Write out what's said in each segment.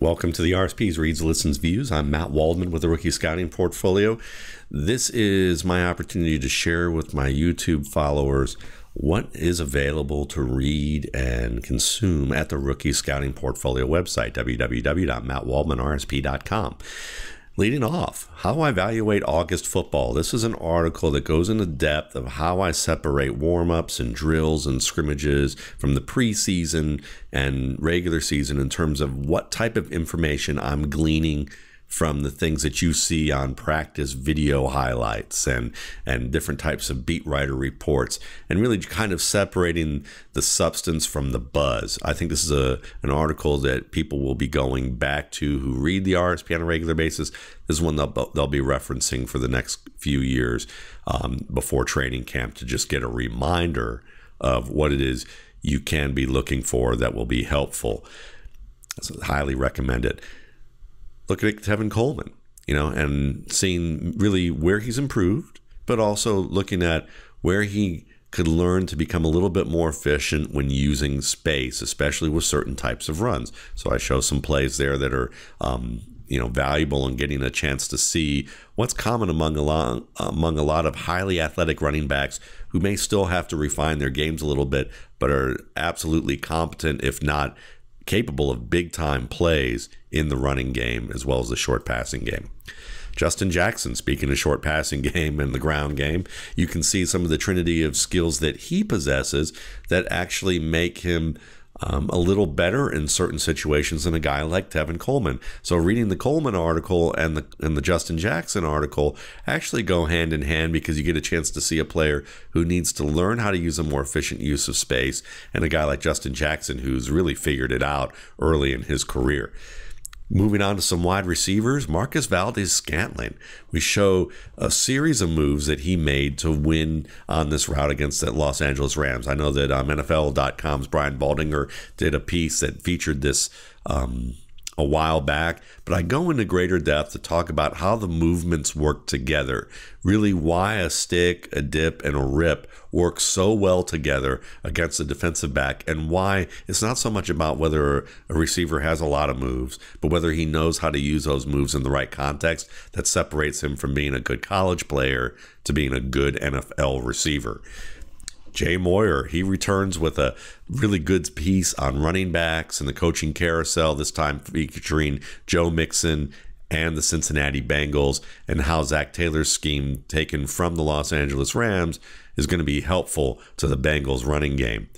Welcome to the RSP's Reads, Listens, Views. I'm Matt Waldman with the Rookie Scouting Portfolio. This is my opportunity to share with my YouTube followers what is available to read and consume at the Rookie Scouting Portfolio website, www.mattwaldmanrsp.com. Leading off, how I evaluate August football. This is an article that goes into depth of how I separate warm-ups and drills and scrimmages from the preseason and regular season in terms of what type of information I'm gleaning from the things that you see on practice video highlights and different types of beat writer reports, and really kind of separating the substance from the buzz. I think this is an article that people will be going back to who read the RSP on a regular basis. This is one they'll be referencing for the next few years before training camp, to just get a reminder of what it is you can be looking for that will be helpful. So highly recommend it. Looking at Tevin Coleman, and seeing really where he's improved, but also looking at where he could learn to become a little bit more efficient when using space, especially with certain types of runs. So I show some plays there that are, valuable in getting a chance to see what's common among a lot of highly athletic running backs who may still have to refine their games a little bit, but are absolutely competent, if not capable of big-time plays in the running game as well as the short passing game. Justin Jackson, speaking of short passing game and the ground game, you can see some of the trinity of skills that he possesses that actually make him a little better in certain situations than a guy like Tevin Coleman. So reading the Coleman article and the Justin Jackson article actually go hand in hand, because you get a chance to see a player who needs to learn how to use a more efficient use of space, and a guy like Justin Jackson who's really figured it out early in his career. Moving on to some wide receivers, Marques Valdes-Scantling. We show a series of moves that he made to win on this route against the Los Angeles Rams. I know that NFL.com's Brian Baldinger did a piece that featured this a while back, but I go into greater depth to talk about how the movements work together, really why a stick, a dip, and a rip work so well together against a defensive back, and why it's not so much about whether a receiver has a lot of moves, but whether he knows how to use those moves in the right context that separates him from being a good college player to being a good NFL receiver. Moyer, he returns with a really good piece on running backs and the coaching carousel, this time featuring Joe Mixon and the Cincinnati Bengals, and how Zach Taylor's scheme taken from the Los Angeles Rams is going to be helpful to the Bengals running game.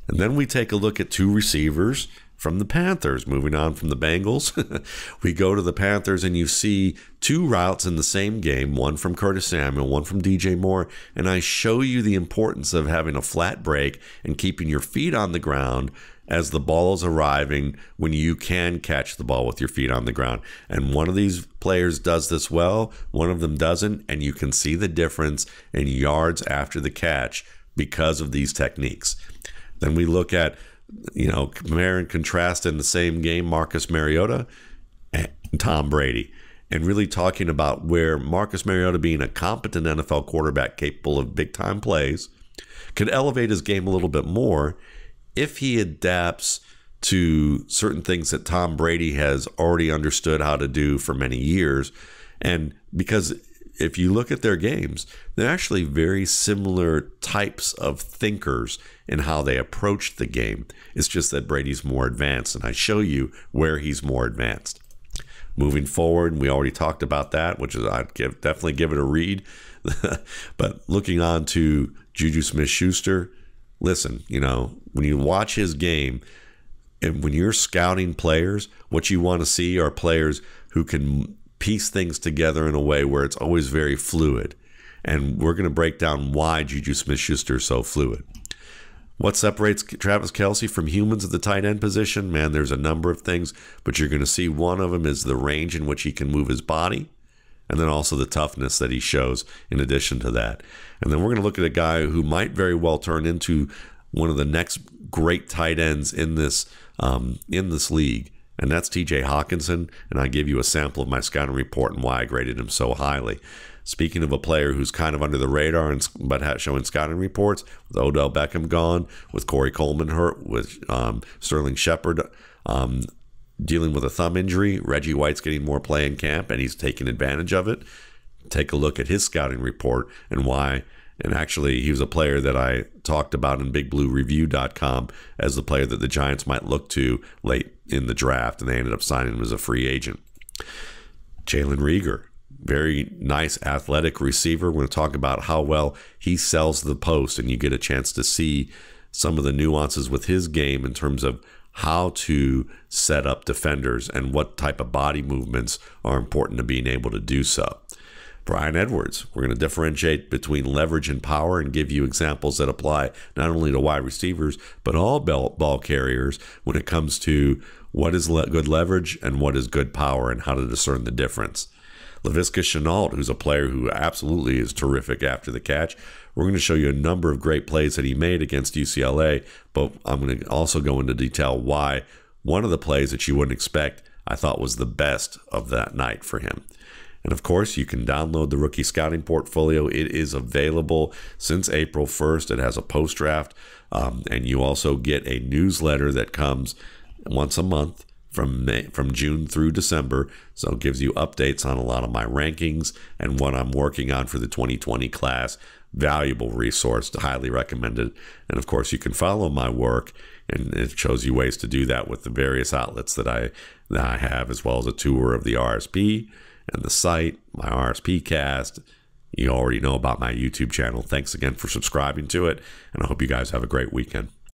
And then we take a look at two receivers from the Panthers. Moving on from the Bengals, we go to the Panthers, and you see two routes in the same game, one from Curtis Samuel, one from DJ Moore, and I show you the importance of having a flat break and keeping your feet on the ground as the ball is arriving, when you can catch the ball with your feet on the ground. And one of these players does this well, one of them doesn't, and you can see the difference in yards after the catch because of these techniques. Then we look at, compare and contrast in the same game, Marcus Mariota and Tom Brady, and really talking about where Marcus Mariota, being a competent NFL quarterback capable of big-time plays, could elevate his game a little bit more if he adapts to certain things that Tom Brady has already understood how to do for many years. And because if you look at their games, they're actually very similar types of thinkers in how they approach the game. It's just that Brady's more advanced, and I show you where he's more advanced. Moving forward, we already talked about that, which is I'd definitely give it a read. But looking on to JuJu Smith-Schuster, listen, when you watch his game, and when you're scouting players, what you want to see are players who can piece things together in a way where it's always very fluid. And we're going to break down why JuJu Smith-Schuster is so fluid. What separates Travis Kelce from humans at the tight end position? Man, there's a number of things, but you're going to see one of them is the range in which he can move his body, and then also the toughness that he shows in addition to that. And then we're going to look at a guy who might very well turn into one of the next great tight ends in this league, and that's TJ Hockenson, and I give you a sample of my scouting report and why I graded him so highly. Speaking of a player who's kind of under the radar but showing scouting reports, with Odell Beckham gone, with Corey Coleman hurt, with Sterling Shepard dealing with a thumb injury. Reggie White's getting more play in camp, and he's taking advantage of it. Take a look at his scouting report and why. And actually, he was a player that I talked about in BigBlueReview.com as the player that the Giants might look to late in the draft, and they ended up signing him as a free agent. Jalen Reagor, very nice athletic receiver. We're going to talk about how well he sells the post, and you get a chance to see some of the nuances with his game in terms of how to set up defenders and what type of body movements are important to being able to do so. Bryan Edwards, we're going to differentiate between leverage and power and give you examples that apply not only to wide receivers, but all ball carriers when it comes to what is good leverage and what is good power and how to discern the difference. Laviska Shenault, who's a player who absolutely is terrific after the catch. We're going to show you a number of great plays that he made against UCLA, but I'm going to also go into detail why one of the plays that you wouldn't expect I thought was the best of that night for him. And of course, you can download the Rookie Scouting Portfolio. It is available since April 1st. It has a post-draft, and you also get a newsletter that comes once a month from June through December. So it gives you updates on a lot of my rankings and what I'm working on for the 2020 class. Valuable resource, highly recommended. And of course, you can follow my work, and it shows you ways to do that with the various outlets that I have, as well as a tour of the RSP and the site, my RSP cast. You already know about my YouTube channel. Thanks again for subscribing to it, and I hope you guys have a great weekend.